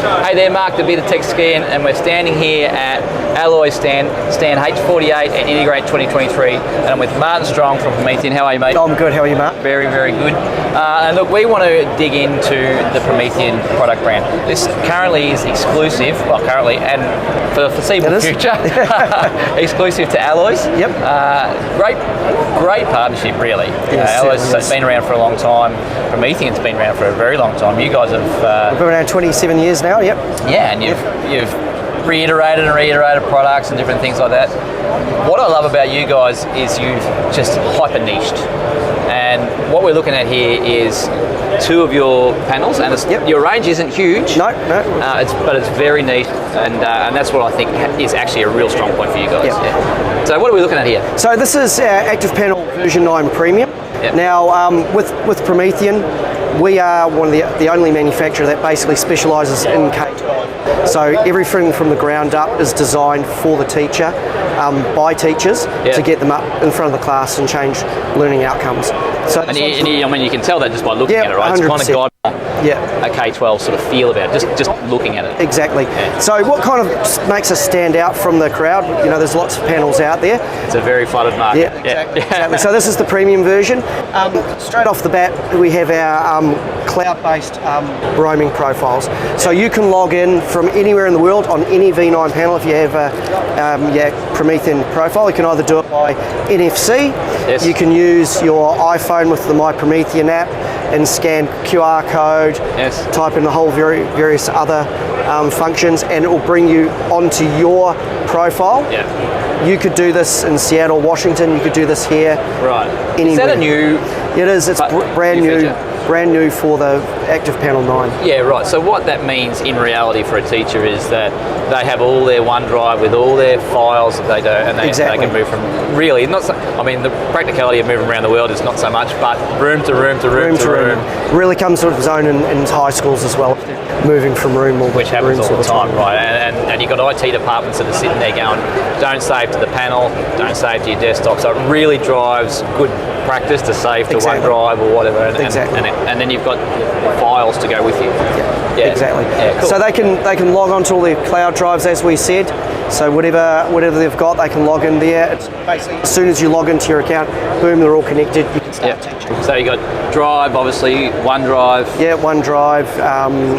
Hey there, Mark, the beardedtech Skehan, and we're standing here at Alloy stand H48 at Integrate 2023, and I'm with Martin Strong from Promethean. How are you, mate? I'm good, how are you, Mark? Very, very good. And look, we want to dig into the Promethean product brand. This currently is exclusive, well, currently, and for the foreseeable future, exclusive to Alloys. Yep. Great partnership, really. Yes, Alloys has been around for a long time. Promethean's been around for a very long time. You guys have... We've been around 27 years now, yep. Yeah, and you've reiterated and reiterated products and different things like that. What I love about you guys is you've just hyper niched. And what we're looking at here is two of your panels, and your range isn't huge. No. But it's very niche, and that's what I think is actually a real strong point for you guys. Yep. Yeah. So what are we looking at here? So this is our ActivPanel version 9 Premium. Yep. Now, with Promethean, we are one of the only manufacturer that basically specialises in K-12. So everything from the ground up is designed for the teacher, by teachers, to get them up in front of the class and change learning outcomes. So I mean, you can tell that just by looking at it, right? 100%. It's kind of got a K-12 sort of feel about it, just looking at it. Exactly. Yeah. So what kind of makes us stand out from the crowd? You know, there's lots of panels out there. It's a very flooded market. Yeah, exactly. So this is the premium version. Straight off the bat, we have our cloud-based roaming profiles. So you can log in from anywhere in the world on any V9 panel if you have a Promethean profile. You can either do it by NFC. Yes. You can use your iPhone with the My Promethean app and scan QR code, type in the whole various other functions, and it will bring you onto your profile. Yeah. You could do this in Seattle, Washington. You could do this here. Right. Anywhere. Is that a new? It is. It's brand new. Brand new for the ActivPanel 9. Yeah, right. So what that means in reality for a teacher is that they have all their OneDrive with all their files that they do, and they can move from really not. So, I mean, the practicality of moving around the world is not so much, but room to room to room to room. Really comes to its own in high schools as well. Moving from room or which happens all the time, right? And you've got IT departments that are sitting there going, don't save to the panel, don't save to your desktop. So it really drives good practice to save to OneDrive or whatever, and then you've got files to go with you. Yeah, exactly. Yeah, cool. So they can log on to all their cloud drives, as we said. So whatever they've got, they can log in there. It's basically as soon as you log into your account, boom, they're all connected. You can start teaching. So you got Drive, obviously, OneDrive. Yeah, OneDrive.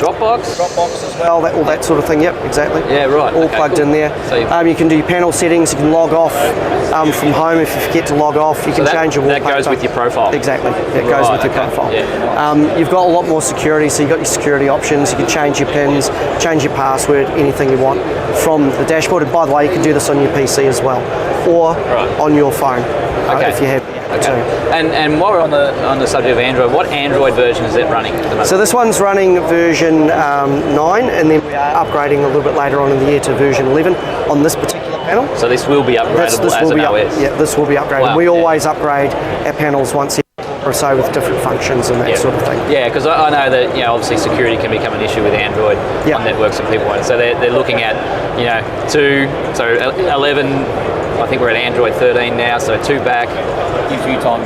Dropbox as well. All that sort of thing. Yep, exactly. Yeah, right. All plugged in there. So you can do your panel settings. You can log off from home if you forget to log off. You can change your wallpaper. That goes with your profile. Exactly. It goes with your profile. Yeah. You've got a lot more security. So you've got your security options. You can change your pins, change your password, anything you want from the dashboard. And by the way, you can do this on your PC as well, or on your phone if you have. And while we're on the subject of Android, what Android version is it running at the moment? So this one's running version 9, and then we are upgrading a little bit later on in the year to version 11 on this particular panel. So this will be upgradable as an OS? Yeah, this will be upgraded. Wow. We always upgrade our panels once or so with different functions and that sort of thing. Yeah, because I know that obviously security can become an issue with Android on networks and people. So they're looking at 11. I think we're at Android 13 now, so 2 back. Gives you time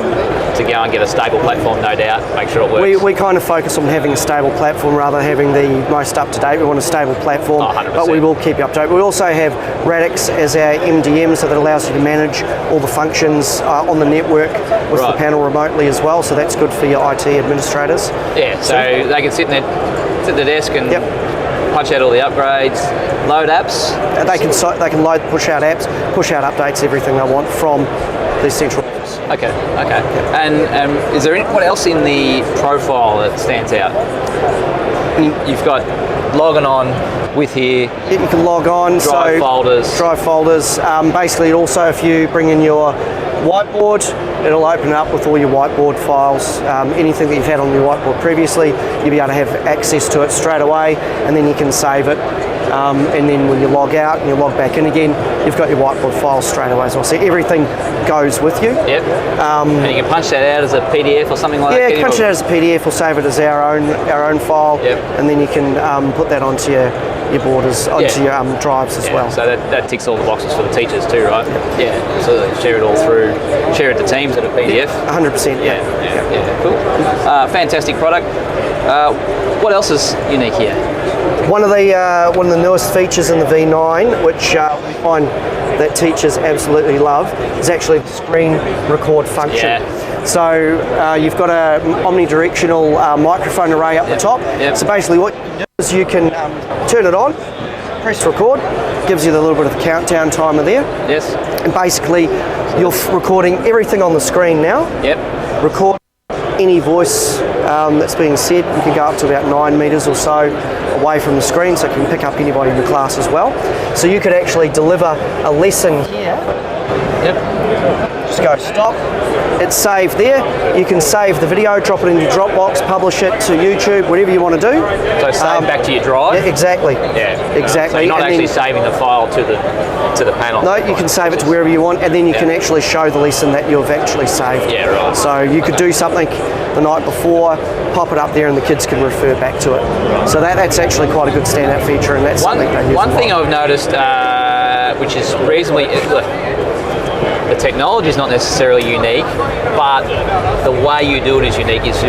to go and get a stable platform, no doubt. Make sure it works. We kind of focus on having a stable platform rather than having the most up to date. We want a stable platform, but we will keep you up to date. We also have Radix as our MDM, so that allows you to manage all the functions on the network with the panel remotely as well. So that's good for your IT administrators. Yeah, so they can sit at the desk and punch out all the upgrades, load apps. They can load, push out apps, push out updates, everything they want from the central office. Okay. And is there what else in the profile that stands out? You've got logging on with here. You can log on. Drive folders. Basically, also if you bring in your whiteboard, it'll open up with all your whiteboard files. Anything that you've had on your whiteboard previously, you'll be able to have access to it straight away, and then you can save it. And then when you log out and you log back in again, you've got your whiteboard files straight away as well. So everything goes with you. Yep. And you can punch that out as a PDF or something like that? Yeah, punch it out as a PDF or save it as our own file. Yep. And then you can put that onto your borders, onto your drives as well. So that ticks all the boxes for the teachers too, right? Yeah. So they share it all through, share it to teams at a PDF. 100%. Yeah. Cool. Fantastic product. What else is unique here? One of the newest features in the V9, which we find that teachers absolutely love, is actually the screen record function. Yeah. So you've got a omnidirectional microphone array up the top. Yep. So basically what you do is you can turn it on, press record, gives you the little bit of the countdown timer there. Yes. And basically you're recording everything on the screen now. Yep. Record any voice that's being said. You can go up to about 9 meters or so away from the screen, so it can pick up anybody in the class as well. So you could actually deliver a lesson here. Yep. Just go stop. It's saved there. You can save the video, drop it in your Dropbox, publish it to YouTube, whatever you want to do. So save back to your drive? Yeah, exactly. Yeah. Exactly. So you're not And actually then, saving the file to the panel? no, you can save it to wherever you want, and then you can actually show the lesson that you've actually saved. Yeah, right. So you could do something the night before, pop it up there, and the kids can refer back to it. So that's actually quite a good standout feature, and that's something they use. One thing I've noticed, which is reasonably, look, the technology is not necessarily unique, but the way you do it is unique. Is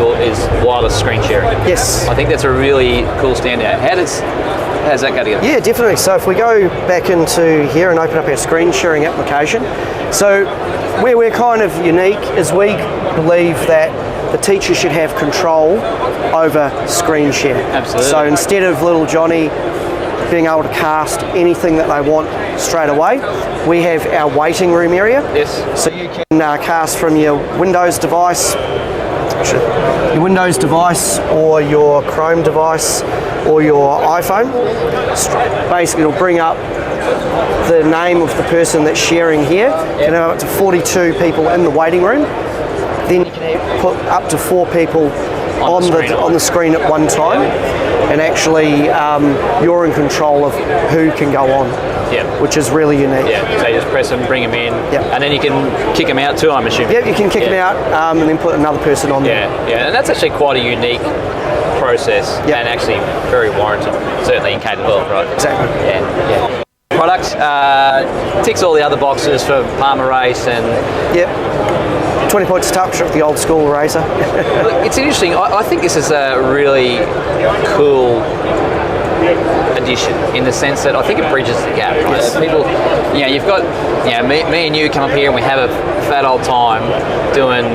wireless screen sharing. Yes. I think that's a really cool standout. How does that go together? Yeah, definitely. So if we go back into here and open up our screen sharing application, so where we're kind of unique is we believe that the teacher should have control over screen share. Absolutely. So instead of little Johnny being able to cast anything that they want straight away, we have our waiting room area. Yes. So you can cast from your Windows device, or your Chrome device, or your iPhone. Basically, it'll bring up the name of the person that's sharing here. You can have up to 42 people in the waiting room. Then you can put up to 4 people on the screen at one time, and actually you're in control of who can go on. Yeah. Which is really unique. Yeah. So you just press them, bring them in, and then you can kick them out too, I'm assuming. Yeah, you can kick them out and then put another person on there. Yeah, and that's actually quite a unique process, and actually very warranted, certainly in K-12, right? Exactly. Yeah. Product ticks all the other boxes for Palmer Race and... Yep. 20 points to touch with the old school razor. Look, it's interesting. I think this is a really cool addition in the sense that I think it bridges the gap. Right? Yes. People, you've got, me and you come up here and we have a fat old time doing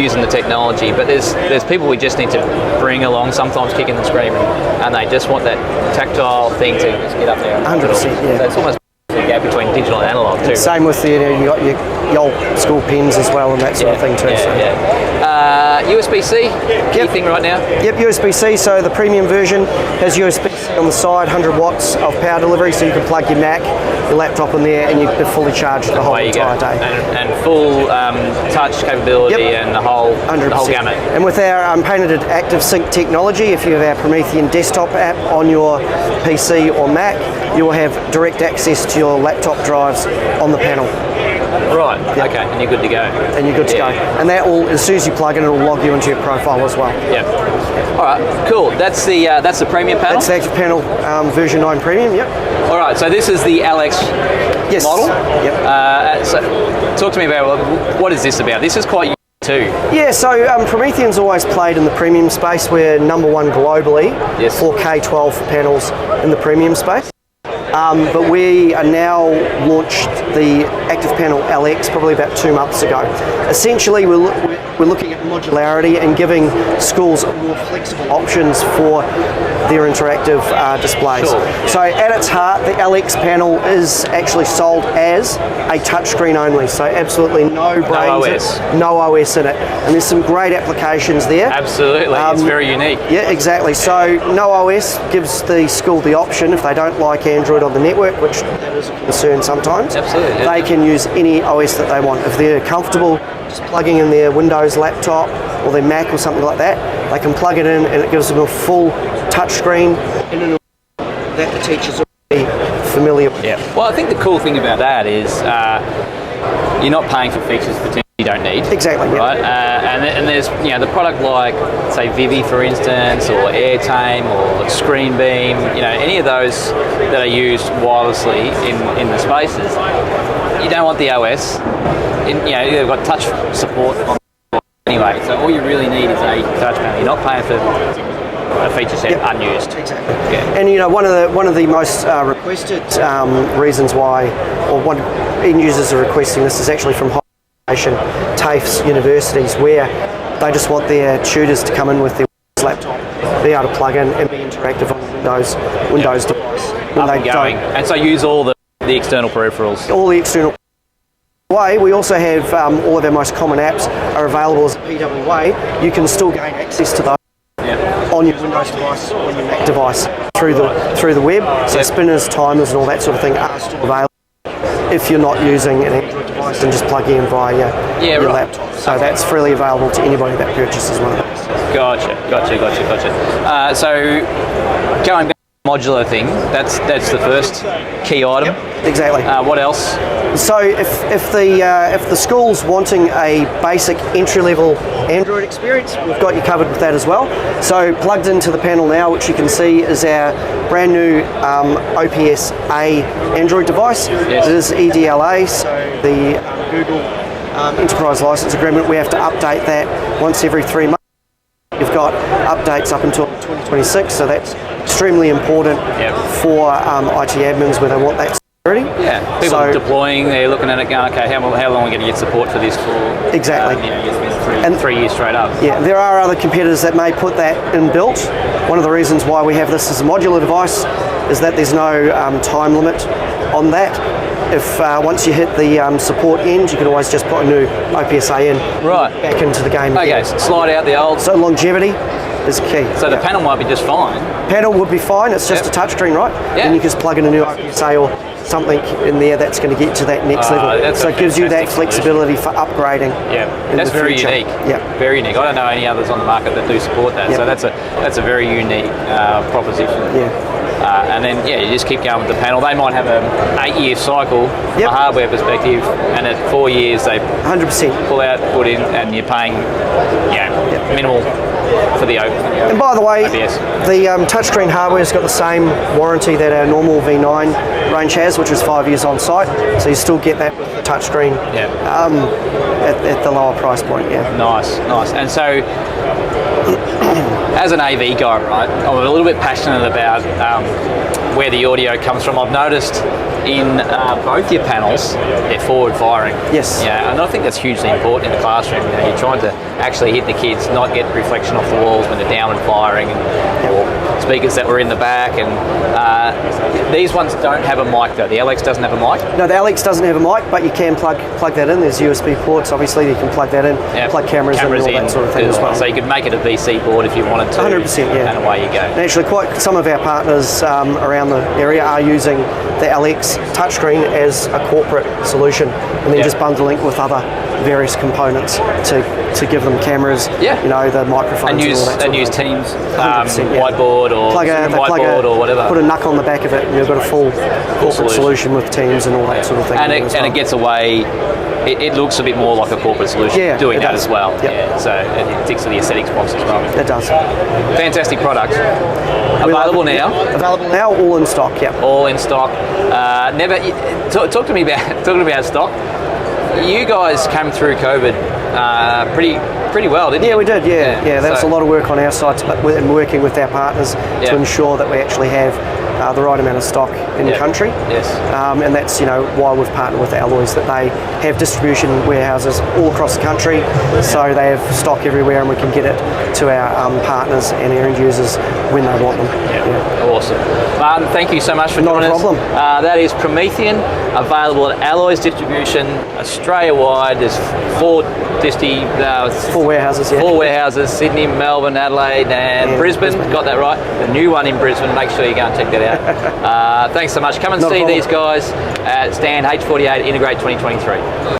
using the technology, but there's people we just need to bring along, sometimes kicking and screaming, and they just want that tactile thing to just get up there. 100%, yeah. So it's almost a gap between digital and analog too. Same with you got your old school pens as well and that sort of thing too. USB-C, key thing right now? Yep, USB-C, so the premium version has USB-C on the side, 100 watts of power delivery, so you can plug your Mac, your laptop in there, and you're fully charged the whole entire day. And full touch capability and the whole gamut. And with our patented Active Sync technology, if you have our Promethean desktop app on your PC or Mac, you will have direct access to your laptop drives on the panel. Right, okay, and you're good to go. And you're good to go. And that will, as soon as you plug in, it will log you into your profile as well. Yep. All right, cool. That's the premium panel? That's the ActivPanel version 9 premium, yep. All right, so this is the LX model? Yep. So talk to me about, what is this about? This is quite unique too. Yeah, so Promethean's always played in the premium space. We're number 1 globally for K-12 panels in the premium space. But we are now launched the ActivPanel LX probably about 2 months ago. Essentially, we're looking at modularity and giving schools more flexible options for their interactive displays. Sure. So at its heart, the LX panel is actually sold as a touchscreen only, so absolutely no brains, no OS in it. And there's some great applications there. Absolutely, it's very unique. Yeah, exactly. So no OS gives the school the option, if they don't like Android on the network, which that is a concern sometimes, absolutely, they can use any OS that they want. If they're comfortable just plugging in their Windows laptop or their Mac or something like that, they can plug it in and it gives them a full touchscreen that the teachers are already familiar with. Yeah. Well, I think the cool thing about that is you're not paying for features potentially you don't need. Exactly. Right. And there's the product like say Vivi for instance, or AirTame or ScreenBeam. Any of those that are used wirelessly in the spaces. You don't want the OS. They've got touch support on anyway. So all you really need is a touch panel. You're not paying for a feature set unused. Exactly. Yeah. And one of the most requested reasons why, or one end users are requesting this, is actually from higher education, TAFEs, universities, where they just want their tutors to come in with their laptop, be able to plug in and be interactive on Windows device. Up and going. And so use all the external peripherals. All the external way. We also have all of our most common apps are available as a PWA. You can still gain access to those on your Windows device or your Mac device through the web. So spinners, timers, and all that sort of thing are still available if you're not using an Android device and just plug in via your laptop. So that's freely available to anybody that purchases one of those. Gotcha. So going back to the modular thing, that's the first key item. Yep, exactly. What else? So if the school's wanting a basic entry-level Android experience, we've got you covered with that as well. So plugged into the panel now, which you can see is our brand new OPS-A Android device. Yes. It is EDLA, so the Google Enterprise License Agreement. We have to update that once every 3 months. We've got updates up until 2026, so that's extremely important for IT admins where they want that security. Yeah, people deploying, they're looking at it going, okay, how long are we going to get support for this for? Exactly. And 3 years straight up. Yeah, there are other competitors that may put that inbuilt. One of the reasons why we have this as a modular device is that there's no time limit on that. If once you hit the support end, you can always just put a new OPS-A in back into the game. Okay, so slide out the old. So longevity is key. So the panel might be just fine. Panel would be fine. It's just a touchscreen, right? Yeah. And you just plug in a new OPS-A or something in there that's going to get to that next level. So it gives you that flexibility for upgrading. Yeah, that's very unique. Yeah, very unique. I don't know any others on the market that do support that. So that's a very unique proposition. Yeah. And then you just keep going with the panel. They might have an 8-year cycle from a hardware perspective, and at 4 years they 100% pull out, put in, and you're paying minimal for the open. And by the way, the touchscreen hardware's got the same warranty that our normal V9 range has, which is 5 years on site. So you still get that touchscreen at the lower price point. Yeah. Nice. And so, as an AV guy, right, I'm a little bit passionate about where the audio comes from. I've noticed in both your panels, they're forward firing. Yes. Yeah, and I think that's hugely important in the classroom. You're trying to actually hit the kids, not get reflection off the walls when they're down and firing, or speakers that were in the back. And these ones don't have a mic though. The LX doesn't have a mic. No, the LX doesn't have a mic, but you can plug that in. There's USB ports. Obviously, you can plug that in. Plug cameras in, all that sort of thing as well. So you could make it a VC board if you wanted to. 100%, yeah. And away you go. And actually, some of our partners around the area are using the LX touchscreen as a corporate solution, and then just bundling with other various components to give them cameras, the microphones and use all that use Teams whiteboard whiteboard or whatever. Put a NUC on the back of it, and you've got a full corporate solution with Teams and all that sort of thing. And it gets away. It looks a bit more like a corporate solution doing that as well. Yep. Yeah, so it ticks the aesthetics box as well. It does. Fantastic product. Available now. Available now, all in stock. Yeah. All in stock. Talk to me about stock. You guys came through COVID pretty well, didn't you? Yeah, we did. Yeah. That's a lot of work on our side and working with our partners to ensure that we actually have the right amount of stock in the country. Yes. And that's why we've partnered with Alloys, that they have distribution warehouses all across the country, so they have stock everywhere, and we can get it to our partners and our end users when they want them. Yeah. Awesome. Martin, thank you so much for joining us. Not a problem. That is Promethean, available at Alloys distribution Australia-wide. There's four warehouses. 4 warehouses: Sydney, Melbourne, Adelaide, and Brisbane. Got that right. The new one in Brisbane. Make sure you go and check that out. Thanks so much. Come and see these guys at Stand H48 Integrate 2023.